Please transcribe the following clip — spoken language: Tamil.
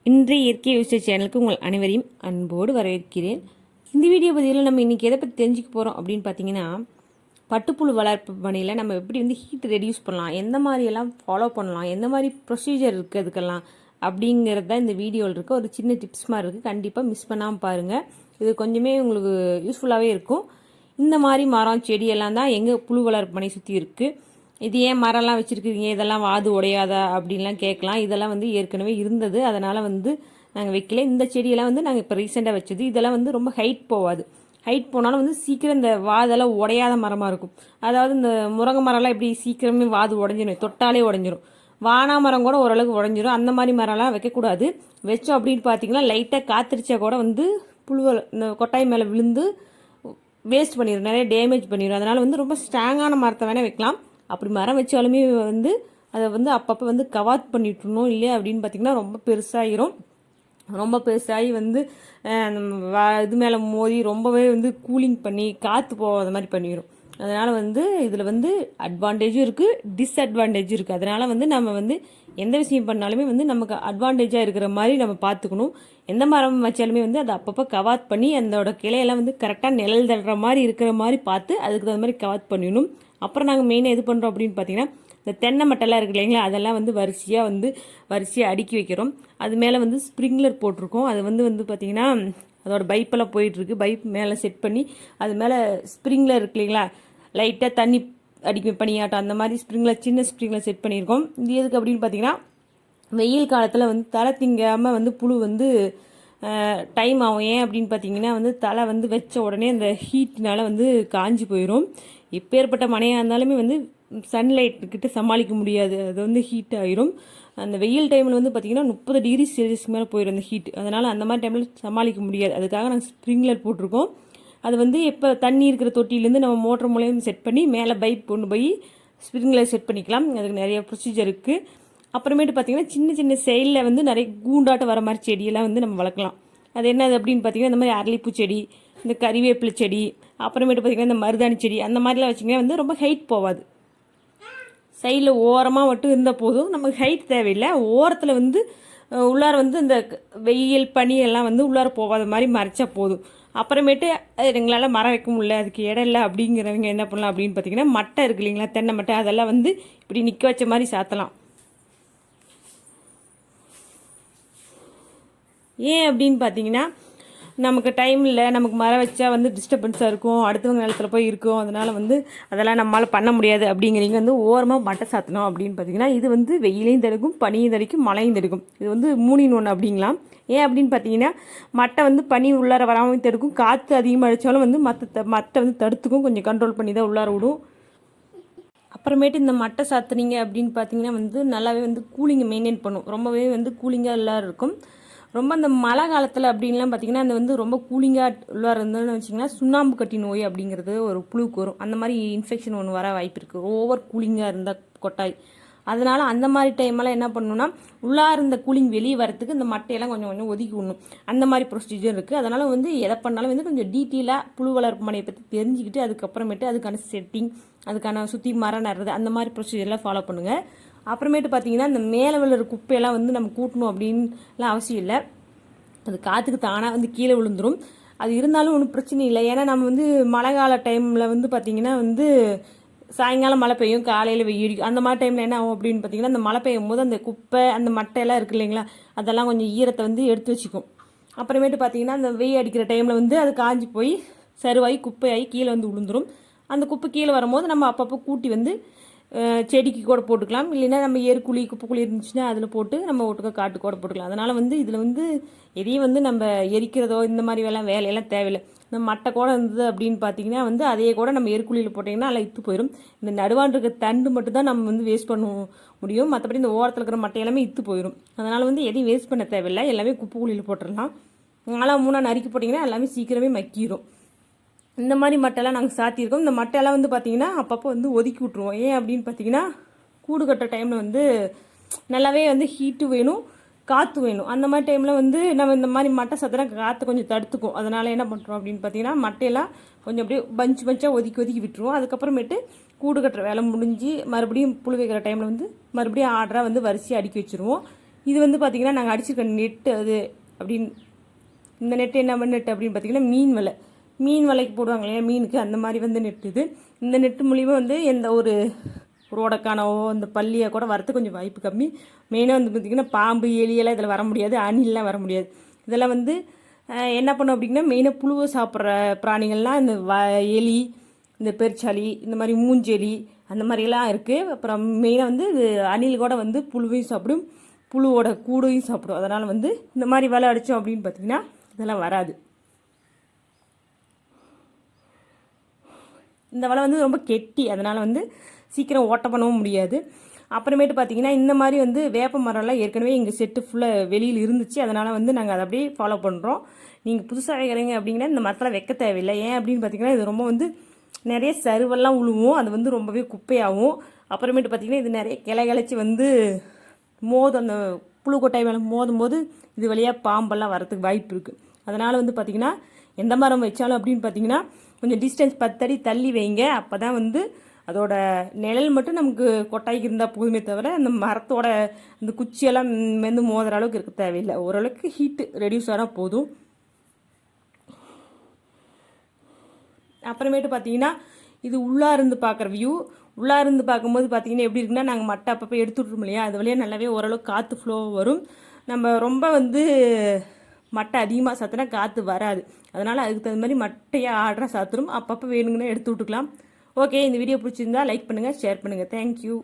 இன்றைய இயற்கை விவசாய சேனலுக்கு உங்கள் அனைவரையும் அன்போடு வரவேற்கிறேன். இந்த வீடியோ பதிவில் நம்ம இன்றைக்கி எதை பற்றி தெரிஞ்சுக்க போகிறோம் அப்படின்னு பார்த்தீங்கன்னா, பட்டுப்புழு வளர்ப்பு பணியில் நம்ம எப்படி வந்து ஹீட் ரெடியூஸ் பண்ணலாம், எந்த மாதிரியெல்லாம் ஃபாலோ பண்ணலாம், எந்த மாதிரி ப்ரொசீஜர் இருக்குது அதுக்கெல்லாம் அப்படிங்கிறது தான் இந்த வீடியோவில் இருக்க ஒரு சின்ன டிப்ஸ் மாதிரி இருக்குது. கண்டிப்பாக மிஸ் பண்ணாமல் பாருங்கள். இது கொஞ்சமே உங்களுக்கு யூஸ்ஃபுல்லாகவே இருக்கும். இந்த மாதிரி மரம் செடியெல்லாம் தான் எங்கள் புழு வளர்ப்பு பணி சுற்றி இருக்குது. இது ஏன் மரம்லாம் வச்சுருக்கீங்க, இதெல்லாம் வாது உடையாதா அப்படின்லாம் கேட்கலாம். இதெல்லாம் வந்து ஏற்கனவே இருந்தது, அதனால் வந்து நாங்கள் வைக்கல. இந்த செடியெல்லாம் வந்து நாங்கள் இப்போ ரீசெண்டாக வச்சது. இதெல்லாம் வந்து ரொம்ப ஹைட் போகாது. ஹைட் போனாலும் வந்து சீக்கிரம் இந்த வாதெல்லாம் உடையாத மரமாக இருக்கும். அதாவது இந்த முருங்கை மரம்லாம் எப்படி சீக்கிரமே வாது உடஞ்சிடும், தொட்டாலே உடஞ்சிரும். வானா மரம் கூட ஓரளவுக்கு உடஞ்சிரும். அந்த மாதிரி மரம்லாம் வைக்கக்கூடாது. வச்சோம் அப்படின்னு பார்த்தீங்கன்னா லைட்டாக காத்திரிச்சா கூட வந்து புழுவல் இந்த கொட்டாய் மேலே விழுந்து வேஸ்ட் பண்ணிடும், நிறைய டேமேஜ் பண்ணிடும். அதனால் வந்து ரொம்ப ஸ்ட்ராங்கான மரத்தை வேணால் வைக்கலாம். அப்படி மரம் வச்சாலுமே வந்து அதை வந்து அப்பப்போ வந்து கவாத் பண்ணிட்டுருணும். இல்லையா அப்படின்னு பார்த்திங்கன்னா ரொம்ப பெருசாகிரும். ரொம்ப பெருசாகி வந்து இது மேலே மோதி ரொம்பவே வந்து கூலிங் பண்ணி காற்று போகாத மாதிரி பண்ணிடும். அதனால் வந்து இதில் வந்து அட்வான்டேஜும் இருக்குது, டிஸ்அட்வான்டேஜும் இருக்குது. அதனால் வந்து நம்ம வந்து எந்த விஷயம் பண்ணாலுமே வந்து நமக்கு அட்வான்டேஜாக இருக்கிற மாதிரி நம்ம பார்த்துக்கணும். எந்த மரம் வச்சாலுமே வந்து அதை அப்பப்போ கவாத் பண்ணி அதோட கிளையெல்லாம் வந்து கரெக்டாக நிழல் தள்ளுற மாதிரி இருக்கிற மாதிரி பார்த்து அதுக்கு தகுந்த மாதிரி கவாத் பண்ணிடணும். அப்புறம் நாங்கள் மெயினாக எது பண்ணுறோம் அப்படின்னு பார்த்தீங்கன்னா, இந்த தென்னை மட்டைலாம் இருக்குது இல்லைங்களா, அதெல்லாம் வந்து வரிசையாக அடுக்கி வைக்கிறோம். அது மேலே வந்து ஸ்ப்ரிங்க்லர் போட்டிருக்கோம். அது வந்து பார்த்திங்கன்னா அதோட பைப்பெல்லாம் போயிட்டுருக்கு. பைப் மேலே செட் பண்ணி அது மேலே ஸ்ப்ரிங்க்லர் இருக்கு இல்லைங்களா, லைட்டாக தண்ணி அடிக்க பணியாட்டம் அந்த மாதிரி சின்ன ஸ்ப்ரிங்க்லர் செட் பண்ணியிருக்கோம். இது எதுக்கு அப்படின்னு பார்த்தீங்கன்னா, வெயில் காலத்தில் வந்து தலை திங்காமல் வந்து புழு வந்து டைம் ஆகும். ஏன் அப்படின்னு பார்த்தீங்கன்னா வந்து தலை வந்து வச்ச உடனே அந்த ஹீட்னால வந்து காஞ்சி போயிடும். எப்பேற்பட்ட மழையாக இருந்தாலுமே வந்து சன்லைட்டுக்கிட்ட சமாளிக்க முடியாது, அது வந்து ஹீட் ஆகிரும். அந்த வெயில் டைமில் வந்து பார்த்திங்கன்னா 30 டிகிரி செல்சியஸ்க்கு மேலே போயிடும் அந்த ஹீட். அதனால் அந்த மாதிரி டைமில் சமாளிக்க முடியாது. அதுக்காக நாங்கள் ஸ்ப்ரிங்க்லர் போட்டிருக்கோம். அது வந்து எப்போ தண்ணி இருக்கிற தொட்டிலேருந்து நம்ம மோட்டர் மூலியம் செட் பண்ணி மேலே பைப் கொண்டு போய் ஸ்ப்ரிங்க்லர் செட் பண்ணிக்கலாம். அதுக்கு நிறைய ப்ரொசீஜர் இருக்குது. அப்புறமேட்டு பார்த்திங்கன்னா சின்ன சின்ன சைடில் வந்து நிறைய கூண்டாட்டம் வர மாதிரி செடியெல்லாம் வந்து நம்ம வளர்க்கலாம். அது என்னது அப்படின்னு பார்த்திங்கன்னா இந்த மாதிரி அரளிப்பூ செடி, இந்த கறிவேப்பிலை செடி, அப்புறமேட்டு பார்த்திங்கன்னா இந்த மருதாணி செடி, அந்த மாதிரிலாம் வச்சிங்கன்னா வந்து ரொம்ப ஹைட் போகாது. சைடில் ஓரமாக மட்டும் இருந்தால் போதும், நமக்கு ஹைட் தேவையில்லை. ஓரத்தில் வந்து உள்ளார வந்து இந்த வெயில் பனி எல்லாம் வந்து உள்ளார போகாத மாதிரி மறைச்சா போதும். அப்புறமேட்டு எங்களால் மரம் வைக்க முடியல, அதுக்கு இடம் இல்லை அப்படிங்கிறவங்க என்ன பண்ணலாம் அப்படின்னு பார்த்தீங்கன்னா, மட்டை இருக்கு இல்லைங்களா, தென்னை மட்டை, அதெல்லாம் வந்து இப்படி நிற்க வச்ச மாதிரி சாத்தலாம். ஏன் அப்படின்னு பார்த்தீங்கன்னா, நமக்கு டைம் இல்லை, நமக்கு மரம் வச்சா வந்து டிஸ்டர்பன்ஸாக இருக்கும், அடுத்தவங்க நிலத்தில் போய் இருக்கும். அதனால் வந்து அதெல்லாம் நம்மளால் பண்ண முடியாது அப்படிங்கிறீங்க வந்து ஓரமாக மட்டை சாத்தணும் அப்படின்னு பார்த்தீங்கன்னா, இது வந்து வெயிலையும் தடுக்கும், பனியும் தடுக்கும், மழையும் தடுக்கும். இது வந்து 3 in 1 அப்படிங்களாம். ஏன் அப்படின்னு பார்த்தீங்கன்னா, மட்டை வந்து பனி உள்ளார வராமல் தடுக்கும், காற்று அதிகமாக அடித்தாலும் வந்து மட்டை வந்து தடுத்துக்கும், கொஞ்சம் கண்ட்ரோல் பண்ணி தான் உள்ளார விடும். அப்புறமேட்டு இந்த மட்டை சாத்துனீங்க அப்படின்னு பார்த்தீங்கன்னா வந்து நல்லாவே வந்து கூலிங்கை மெயின்டைன் பண்ணும். ரொம்பவே வந்து கூலிங்காக எல்லோரும் இருக்கும். ரொம்ப அந்த மழை காலத்தில் அப்படின்லாம் பார்த்திங்கன்னா அந்த வந்து ரொம்ப கூலிங்காக உள்ளார இருந்ததுன்னு வச்சிங்கன்னா சுண்ணாம்பு கட்டி நோய் அப்படிங்கிறது ஒரு புழுக்கு வரும். அந்த மாதிரி இன்ஃபெக்ஷன் ஒன்று வர வாய்ப்பு இருக்குது, ஓவர் கூலிங்காக இருந்தால் கொட்டாய். அதனால் அந்த மாதிரி டைமெல்லாம் என்ன பண்ணணும்னா, உள்ளார இருந்த கூலிங் வெளியே வரத்துக்கு இந்த மட்டையெல்லாம் கொஞ்சம் கொஞ்சம் ஒதுக்கி விடணும். அந்த மாதிரி ப்ரொசீஜர் இருக்குது. அதனால் வந்து எதை பண்ணாலும் வந்து கொஞ்சம் டீட்டெயிலாக புழு வளர்ப்பு மனையை பற்றி தெரிஞ்சுக்கிட்டு அதுக்கப்புறமேட்டு அதுக்கான செட்டிங், அதுக்கான சுற்றி மரம் நடுறது, அந்த மாதிரி ப்ரொசீஜர்லாம் ஃபாலோ பண்ணுங்கள். அப்புறமேட்டு பார்த்தீங்கன்னா இந்த மேலே விழுற குப்பையெல்லாம் வந்து நம்ம கூட்டணும் அப்படின்லாம் அவசியம் இல்லை. அது காற்றுக்கு தானாக வந்து கீழே விழுந்துடும். அது இருந்தாலும் ஒன்றும் பிரச்சனை இல்லை. ஏன்னா நம்ம வந்து மழை கால டைமில் வந்து பார்த்திங்கன்னா வந்து சாயங்காலம் மழை பெய்யும், காலையில் வெயில். அந்த மாதிரி டைமில் என்ன ஆகும் அப்படின்னு பார்த்தீங்கன்னா, அந்த மழை பெய்யும் போது அந்த குப்பை அந்த மட்டையெல்லாம் இருக்குது இல்லைங்களா, அதெல்லாம் கொஞ்சம் ஈரத்தை வந்து எடுத்து வச்சுக்கும். அப்புறமேட்டு பார்த்தீங்கன்னா அந்த வெயில் அடிக்கிற டைமில் வந்து அது காஞ்சி போய் சருவாகி குப்பையாகி கீழே வந்து விழுந்துடும். அந்த குப்பை கீழே வரும்போது நம்ம அப்பப்போ கூட்டி வந்து செடிக்கு கூட போட்டுக்கலாம். இல்லைன்னா நம்ம ஏற்குழி குப்பைக்குழி இருந்துச்சுன்னா அதில் போட்டு நம்ம ஒட்டுக்க காட்டு கூட போட்டுக்கலாம். அதனால் வந்து இதில் வந்து எதையும் வந்து நம்ம எரிக்கிறதோ இந்த மாதிரி வேலையெல்லாம் தேவையில்லை. இந்த மட்டை கூட இருந்தது அப்படின்னு பார்த்தீங்கன்னா வந்து அதையே கூட நம்ம ஏற்குழியில் போட்டிங்கன்னா அதில் இத்து போயிடும். இந்த நடுவான் இருக்க தண்டு மட்டும் தான் நம்ம வந்து வேஸ்ட் பண்ண முடியும். மற்றபடி இந்த ஓரத்தில் இருக்கிற மட்டை எல்லாமே இத்து போயிடும். அதனால் வந்து எதையும் வேஸ்ட் பண்ண தேவையில்லை, எல்லாமே குப்பைக்குழியில் போட்டுடலாம். 4 நறுக்கி போட்டிங்கன்னா எல்லாமே சீக்கிரமே மக்கிடும். இந்த மாதிரி மட்டைலாம் நாங்கள் சாத்தியிருக்கோம். இந்த மட்டையெல்லாம் வந்து பார்த்திங்கன்னா அப்பப்போ வந்து ஒதுக்கி விட்ருவோம். ஏன் அப்படின்னு பார்த்தீங்கன்னா, கூடு கட்டுற டைமில் வந்து நல்லாவே வந்து ஹீட்டு வேணும், காற்று வேணும். அந்த மாதிரி டைமில் வந்து நம்ம இந்த மாதிரி மட்டை சாத்தினா காற்று கொஞ்சம் தடுத்துக்கும். அதனால் என்ன பண்ணுறோம் அப்படின்னு பார்த்தீங்கன்னா, மட்டையெல்லாம் கொஞ்சம் அப்படியே பஞ்சாக ஒதுக்கி விட்டுருவோம். அதுக்கப்புறமேட்டு கூடு கட்டுற வேலை முடிஞ்சு மறுபடியும் புழு வைக்கிற டைமில் வந்து மறுபடியும் ஆர்டராக வந்து வரிசையாக அடுக்கி வச்சுருவோம். இது வந்து பார்த்திங்கன்னா நாங்கள் அடிச்சிருக்க நெட்டு அது அப்படின்னு. இந்த நெட்டு என்ன நெட்டு அப்படின்னு பார்த்திங்கன்னா மீன் வலைக்கு போடுவாங்க இல்லையா மீனுக்கு, அந்த மாதிரி வந்து நெட்டு இது. இந்த நெட்டு மூலிமா வந்து எந்த ஒரு ரோடக்கானவோ இந்த பள்ளியை கூட வரது கொஞ்சம் வாய்ப்பு கம்மி. மெயினாக வந்து பார்த்திங்கன்னா பாம்பு எலியெல்லாம் இதில் வர முடியாது, அணிலெலாம் வர முடியாது. இதெல்லாம் வந்து என்ன பண்ணும் அப்படின்னா மெயினாக புழுவை சாப்பிட்ற பிராணிகள்லாம் இந்த எலி, இந்த பெருச்சாளி, இந்த மாதிரி மூஞ்செலி அந்த மாதிரிலாம் இருக்குது. அப்புறம் மெயினாக வந்து இது அணில் கூட வந்து புழுவையும் சாப்பிடும், புழுவோட கூடையும் சாப்பிடும். அதனால் வந்து இந்த மாதிரி வலை அடித்தோம் அப்படின்னு பார்த்திங்கன்னா இதெல்லாம் வராது. இந்த வலை வந்து ரொம்ப கெட்டி, அதனால் வந்து சீக்கிரம் ஓட்ட பண்ணவும் முடியாது. அப்புறமேட்டு பார்த்திங்கன்னா இந்த மாதிரி வந்து வேப்ப மரம்லாம் ஏற்கனவே எங்கள் செட்டு ஃபுல்லாக வெளியில் இருந்துச்சு. அதனால் வந்து நாங்கள் அதை அப்படியே ஃபாலோ பண்ணுறோம். நீங்கள் புதுசாக வைக்கிறீங்க அப்படிங்கன்னா இந்த மரத்தில் வைக்க தேவையில்லை. ஏன் அப்படின்னு பார்த்திங்கன்னா இது ரொம்ப வந்து நிறைய சருவெல்லாம் உழுவும், அது வந்து ரொம்பவே குப்பையாகும். அப்புறமேட்டு பார்த்திங்கன்னா இது நிறைய கிளைச்சி வந்து அந்த புழுக்கொட்டாய் மேலே மோதும் போது இது வழியாக பாம்பெல்லாம் வரத்துக்கு வாய்ப்பு இருக்குது. அதனால் வந்து பார்த்திங்கன்னா எந்த மரம் வச்சாலும் அப்படின்னு பார்த்திங்கன்னா கொஞ்சம் டிஸ்டன்ஸ் 10 அடி தள்ளி வைங்க. அப்போ தான் வந்து அதோட நிழல் மட்டும் நமக்கு கொட்டாய்க்கு இருந்தால் போதுமே தவிர அந்த மரத்தோட இந்த குச்சியெல்லாம் வந்து மோதுற அளவுக்கு இருக்க தேவையில்லை. ஓரளவுக்கு ஹீட்டு ரெடியூஸ் ஆனால் போதும். அப்புறமேட்டு பார்த்தீங்கன்னா இது உள்ளாருந்து பார்க்குற வியூ. உள்ளாருந்து பார்க்கும்போது பார்த்தீங்கன்னா எப்படி இருக்குன்னா நாங்கள் மட்டை அப்பப்போ எடுத்து விட்ருவோம் இல்லையா, அது வழியாக நல்லாவே ஓரளவுக்கு காற்று ஃப்ளோ வரும். நம்ம ரொம்ப வந்து மட்டை அதிகமாக சாத்தினா காற்று வராது. அதனால் அதுக்கு தகுந்த மாதிரி மட்டையை ஆர்டராக சாத்துரும். அப்பப்போ வேணுங்கன்னா எடுத்து விட்டுக்கலாம். ஓகே, இந்த வீடியோ பிடிச்சிருந்தா லைக் பண்ணுங்கள், ஷேர் பண்ணுங்கள். தேங்க்யூ.